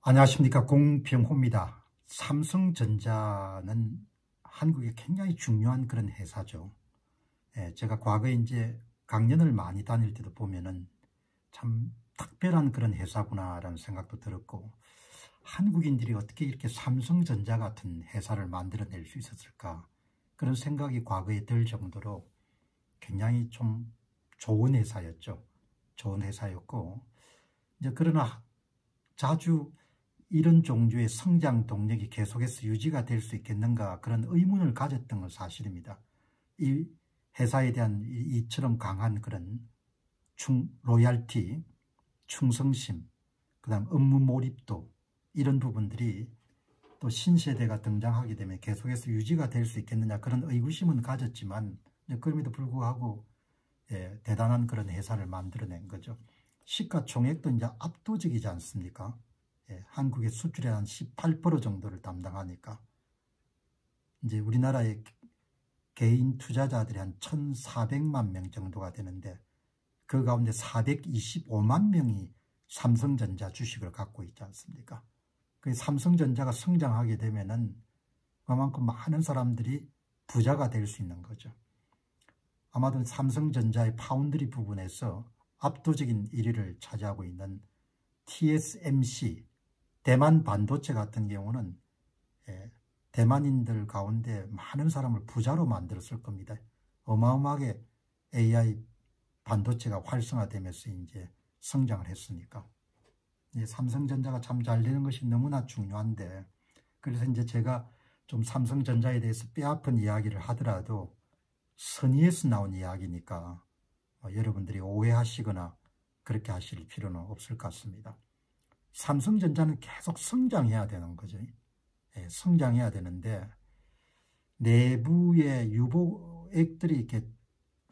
안녕하십니까. 공병호입니다. 삼성전자는 한국에 굉장히 중요한 그런 회사죠. 제가 과거에 이제 강연을 많이 다닐 때도 보면은 참 특별한 그런 회사구나라는 생각도 들었고, 한국인들이 어떻게 이렇게 삼성전자 같은 회사를 만들어낼 수 있었을까, 그런 생각이 과거에 들 정도로 굉장히 좀 좋은 회사였죠. 좋은 회사였고, 이제 그러나 자주 이런 종류의 성장 동력이 계속해서 유지가 될 수 있겠는가, 그런 의문을 가졌던 건 사실입니다. 이 회사에 대한 이처럼 강한 그런 로얄티, 충성심, 그 다음 업무 몰입도, 이런 부분들이 또 신세대가 등장하게 되면 계속해서 유지가 될 수 있겠느냐, 그런 의구심은 가졌지만, 그럼에도 불구하고 대단한 그런 회사를 만들어낸 거죠. 시가총액도 이제 압도적이지 않습니까? 한국의 수출의 한 18% 정도를 담당하니까, 이제 우리나라의 개인 투자자들이 한 1,400만 명 정도가 되는데, 그 가운데 425만 명이 삼성전자 주식을 갖고 있지 않습니까? 그 삼성전자가 성장하게 되면은 그만큼 많은 사람들이 부자가 될 수 있는 거죠. 아마도 삼성전자의 파운드리 부분에서 압도적인 1위를 차지하고 있는 TSMC, 대만 반도체 같은 경우는 대만인들 가운데 많은 사람을 부자로 만들었을 겁니다. 어마어마하게 AI 반도체가 활성화되면서 이제 성장을 했으니까. 삼성전자가 참 잘 되는 것이 너무나 중요한데, 그래서 이제 제가 좀 삼성전자에 대해서 뼈아픈 이야기를 하더라도 선의에서 나온 이야기니까 여러분들이 오해하시거나 그렇게 하실 필요는 없을 것 같습니다. 삼성전자는 계속 성장해야 되는 거죠. 성장해야 되는데, 내부의 유보액들이 이렇게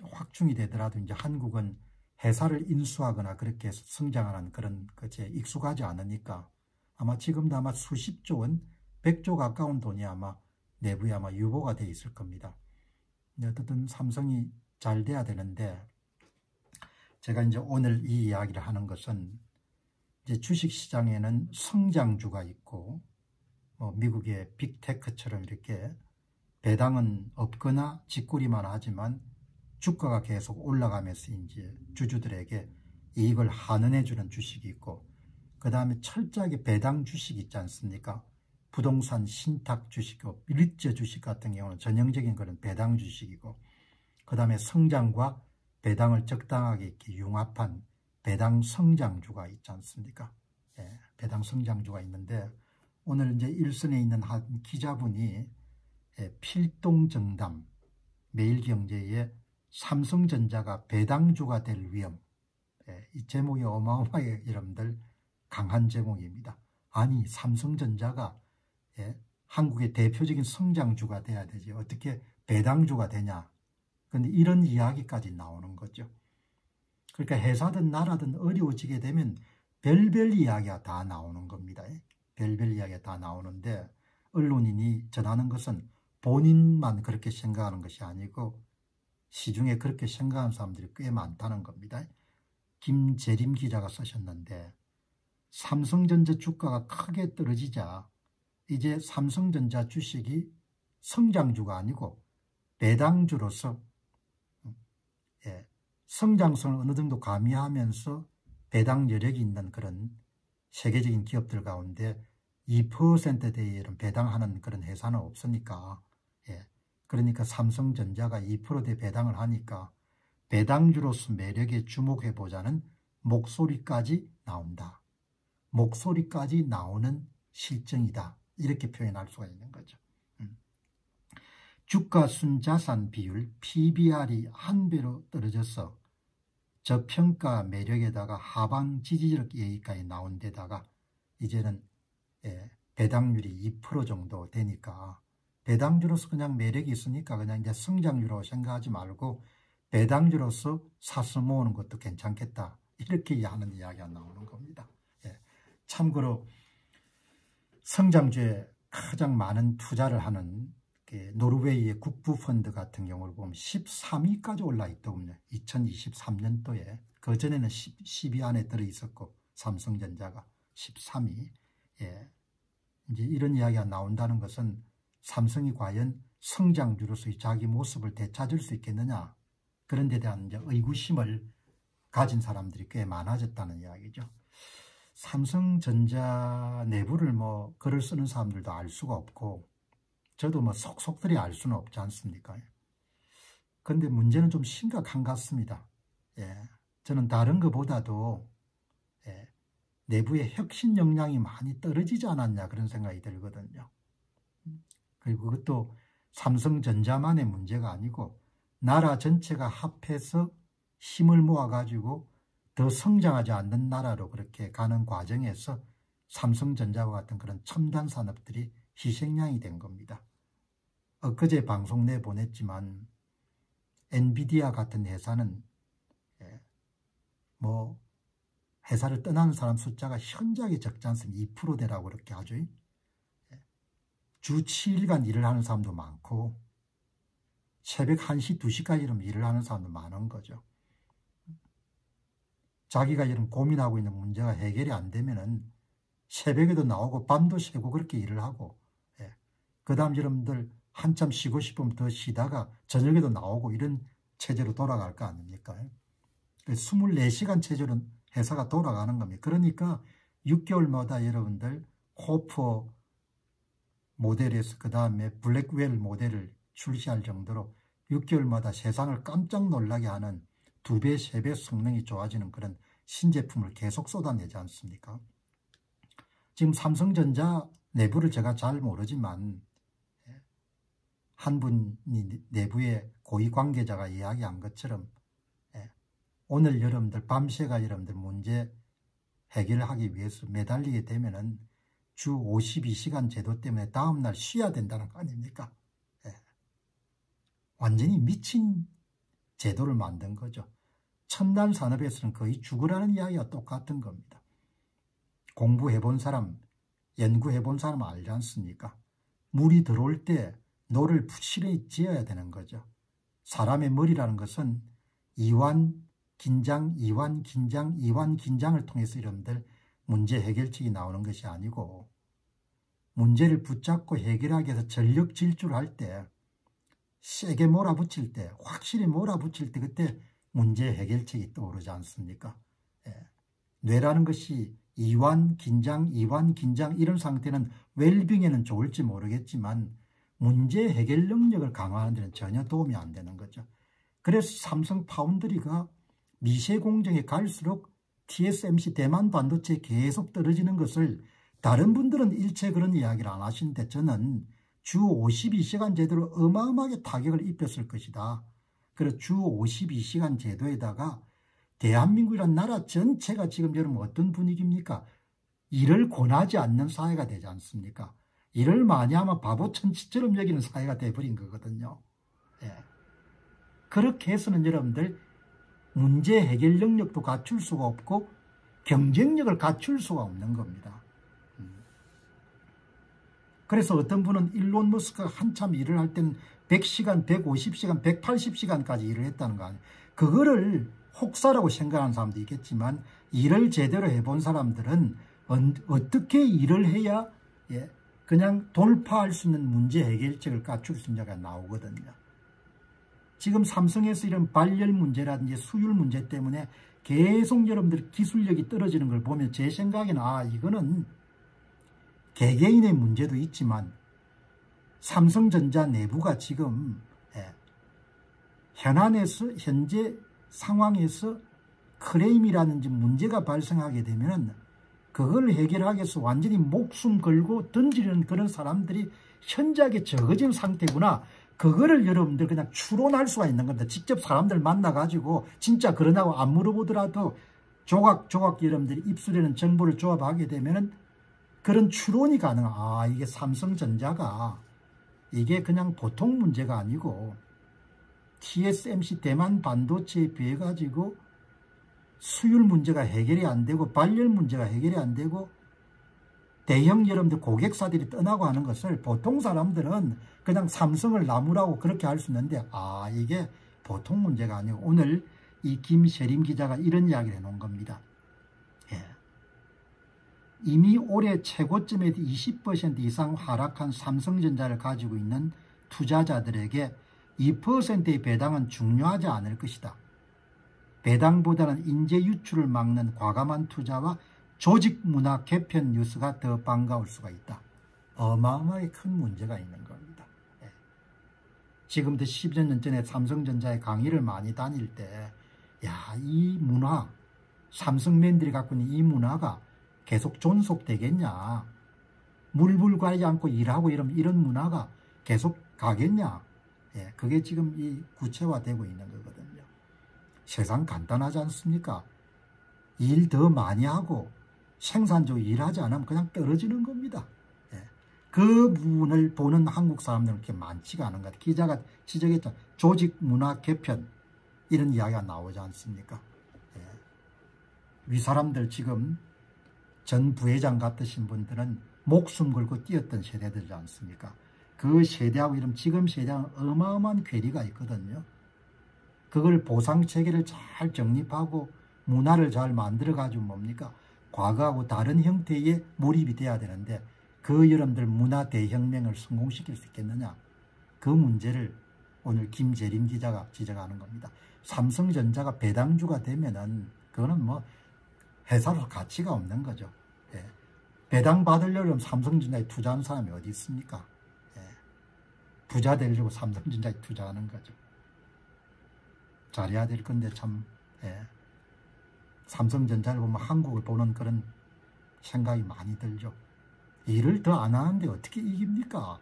확충이 되더라도 이제 한국은 회사를 인수하거나 그렇게 해서 성장하는 그런 것에 익숙하지 않으니까 아마 지금도 아마 수십조 원, 100조 가까운 돈이 아마 내부에 아마 유보가 돼 있을 겁니다. 어쨌든 삼성이 잘 돼야 되는데, 제가 이제 오늘 이 이야기를 하는 것은, 이제 주식시장에는 성장주가 있고, 미국의 빅테크처럼 이렇게 배당은 없거나 쥐꼬리만 하지만 주가가 계속 올라가면서 이제 주주들에게 이익을 환원해주는 주식이 있고, 그 다음에 철저하게 배당 주식이 있지 않습니까? 부동산 신탁 주식이고, 리츠 주식 같은 경우는 전형적인 그런 배당 주식이고, 그 다음에 성장과 배당을 적당하게 이렇게 융합한 배당 성장주가 있지 않습니까? 배당 성장주가 있는데, 오늘 이제 일선에 있는 한 기자분이 필동정담, 매일경제에 삼성전자가 배당주가 될 위험, 이 제목이 어마어마하게 여러분들 강한 제목입니다. 아니, 삼성전자가 한국의 대표적인 성장주가 돼야 되지 어떻게 배당주가 되냐. 그런데 이런 이야기까지 나오는 거죠. 그러니까 회사든 나라든 어려워지게 되면 별별 이야기가 다 나오는 겁니다. 별별 이야기가 다 나오는데, 언론인이 전하는 것은 본인만 그렇게 생각하는 것이 아니고 시중에 그렇게 생각하는 사람들이 꽤 많다는 겁니다. 김재림 기자가 쓰셨는데, 삼성전자 주가가 크게 떨어지자 이제 삼성전자 주식이 성장주가 아니고 배당주로서 성장성을 어느 정도 가미하면서 배당 여력이 있는 그런 세계적인 기업들 가운데 2%대의 이런 배당하는 그런 회사는 없으니까, 그러니까 삼성전자가 2%대 배당을 하니까 배당주로서 매력에 주목해보자는 목소리까지 나온다. 목소리까지 나오는 실정이다. 이렇게 표현할 수가 있는 거죠. 주가 순자산 비율 PBR이 1배로 떨어져서 저평가 매력에다가 하방 지지적 얘기까지 나온 데다가 이제는 배당률이 2% 정도 되니까, 배당주로서 그냥 매력이 있으니까 그냥 이제 성장주로 생각하지 말고 배당주로서 사서 모으는 것도 괜찮겠다, 이렇게 하는 이야기가 나오는 겁니다. 참고로 성장주에 가장 많은 투자를 하는 노르웨이의 국부펀드 같은 경우를 보면 13위까지 올라 있더군요. 2023년도에. 그전에는 10위 안에 들어있었고, 삼성전자가 13위. 예, 이제 이런 이야기가 나온다는 것은 삼성이 과연 성장주로서의 자기 모습을 되찾을 수 있겠느냐, 그런 데 대한 이제 의구심을 가진 사람들이 꽤 많아졌다는 이야기죠. 삼성전자 내부를 뭐 글을 쓰는 사람들도 알 수가 없고 저도 뭐 속속들이 알 수는 없지 않습니까? 그런데 문제는 좀 심각한 것 같습니다. 예, 저는 다른 것보다도 내부의 혁신 역량이 많이 떨어지지 않았냐, 그런 생각이 들거든요. 그리고 그것도 삼성전자만의 문제가 아니고 나라 전체가 합해서 힘을 모아가지고 더 성장하지 않는 나라로 그렇게 가는 과정에서 삼성전자와 같은 그런 첨단 산업들이 희생양이 된 겁니다. 엊그제 방송 내보냈지만 엔비디아 같은 회사는 뭐 회사를 떠나는 사람 숫자가 현저하게 적지 않습니다. 2%대라고 그렇게 하죠. 주 7일간 일을 하는 사람도 많고 새벽 1시, 2시까지 일을 하는 사람도 많은 거죠. 자기가 이런 고민하고 있는 문제가 해결이 안 되면은 새벽에도 나오고 밤도 새고 그렇게 일을 하고, 그 다음 여러분들 한참 쉬고 싶으면 더 쉬다가 저녁에도 나오고 이런 체제로 돌아갈 거 아닙니까? 24시간 체제로 회사가 돌아가는 겁니다. 그러니까 6개월마다 여러분들 호프 모델에서 그 다음에 블랙웰 모델을 출시할 정도로 6개월마다 세상을 깜짝 놀라게 하는 2배, 3배 성능이 좋아지는 그런 신제품을 계속 쏟아내지 않습니까? 지금 삼성전자 내부를 제가 잘 모르지만 한 분이 내부의 고위 관계자가 이야기한 것처럼 오늘 여러분들 밤새가 여러분들 문제 해결하기 위해서 매달리게 되면은 주 52시간 제도 때문에 다음날 쉬어야 된다는 거 아닙니까? 완전히 미친 제도를 만든 거죠. 첨단 산업에서는 거의 죽으라는 이야기가 똑같은 겁니다. 공부해본 사람, 연구해본 사람 알지 않습니까? 물이 들어올 때 노를 부실히 지어야 되는 거죠. 사람의 머리라는 것은 이완, 긴장, 이완, 긴장, 이완, 긴장을 통해서 여러분들 문제 해결책이 나오는 것이 아니고 문제를 붙잡고 해결하기 위해서 전력 질주를 때 세게 몰아붙일 때, 확실히 몰아붙일 때 그때 문제 해결책이 떠오르지 않습니까? 뇌라는 것이 이완, 긴장, 이완, 긴장 이런 상태는 웰빙에는 좋을지 모르겠지만 문제 해결 능력을 강화하는 데는 전혀 도움이 안 되는 거죠. 그래서 삼성 파운드리가 미세 공정에 갈수록 TSMC 대만 반도체 계속 떨어지는 것을 다른 분들은 일체 그런 이야기를 안 하시는데 저는 주 52시간 제도로 어마어마하게 타격을 입혔을 것이다. 그래서 주 52시간 제도에다가 대한민국이라는 나라 전체가 지금 여러분 어떤 분위기입니까? 일을 권하지 않는 사회가 되지 않습니까? 일을 많이 하면 바보 천치처럼 여기는 사회가 돼버린 거거든요. 그렇게 해서는 여러분들 문제 해결 능력도 갖출 수가 없고 경쟁력을 갖출 수가 없는 겁니다. 그래서 어떤 분은 일론 머스크가 한참 일을 할 때는 100시간, 150시간, 180시간까지 일을 했다는 거 아니에요. 그거를 혹사라고 생각하는 사람도 있겠지만 일을 제대로 해본 사람들은 어떻게 일을 해야 그냥 돌파할 수 있는 문제 해결책을 갖출 수 있냐가 나오거든요. 지금 삼성에서 이런 발열 문제라든지 수율 문제 때문에 계속 여러분들 기술력이 떨어지는 걸 보면 제 생각에는 이거는 개개인의 문제도 있지만 삼성전자 내부가 지금 현재 상황에서 크레임이라든지 문제가 발생하게 되면 그걸 해결하기 위해서 완전히 목숨 걸고 던지는 그런 사람들이 현저하게 적어진 상태구나. 그거를 여러분들 그냥 추론할 수가 있는 겁니다. 직접 사람들 만나가지고 진짜 그러냐고 안 물어보더라도 조각조각 여러분들이 입수되는 정보를 조합하게 되면은 그런 추론이 가능한, 이게 삼성전자가 이게 그냥 보통 문제가 아니고 TSMC 대만 반도체에 비해 가지고 수율 문제가 해결이 안 되고 발열 문제가 해결이 안 되고 대형 여러분들 고객사들이 떠나고 하는 것을 보통 사람들은 그냥 삼성을 나무라고 그렇게 할 수 있는데 이게 보통 문제가 아니고 오늘 이 김세림 기자가 이런 이야기를 해놓은 겁니다. 이미 올해 최고점에 20% 이상 하락한 삼성전자를 가지고 있는 투자자들에게 2%의 배당은 중요하지 않을 것이다. 배당보다는 인재 유출을 막는 과감한 투자와 조직 문화 개편 뉴스가 더 반가울 수가 있다. 어마어마하게 큰 문제가 있는 겁니다. 지금부터 10여 년 전에 삼성전자의 강의를 많이 다닐 때, 이 문화, 삼성맨들이 갖고 있는 이 문화가 계속 존속되겠냐? 물불 가리지 않고 일하고 이런 문화가 계속 가겠냐? 그게 지금 이 구체화되고 있는 거거든요. 세상 간단하지 않습니까? 일 더 많이 하고 생산적으로 일하지 않으면 그냥 떨어지는 겁니다. 그 부분을 보는 한국 사람들은 그렇게 많지가 않은 것 같아요. 기자가 지적했죠. 조직 문화 개편 이런 이야기가 나오지 않습니까? 위 사람들 지금 전 부회장 같으신 분들은 목숨 걸고 뛰었던 세대들이지 않습니까? 그 세대하고 이런 지금 세대하고는 어마어마한 괴리가 있거든요. 그걸 보상체계를 잘 정립하고 문화를 잘 만들어가지고 뭡니까? 과거하고 다른 형태의 몰입이 돼야 되는데 그 여러분들 문화 대혁명을 성공시킬 수 있겠느냐? 그 문제를 오늘 김재림 기자가 지적하는 겁니다. 삼성전자가 배당주가 되면은 그거는 뭐 회사로서 가치가 없는 거죠. 배당 받으려면 삼성전자에 투자하는 사람이 어디 있습니까? 부자 되려고 삼성전자에 투자하는 거죠. 잘해야 될 건데 참 삼성전자를 보면 한국을 보는 그런 생각이 많이 들죠. 일을 더 안 하는데 어떻게 이깁니까?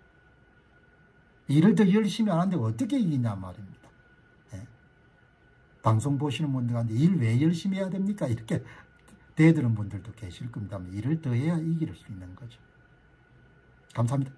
일을 더 열심히 안 하는데 어떻게 이기냐 말입니다. 방송 보시는 분들한테 일 왜 열심히 해야 됩니까? 이렇게 대드는 분들도 계실 겁니다. 일을 더 해야 이길 수 있는 거죠. 감사합니다.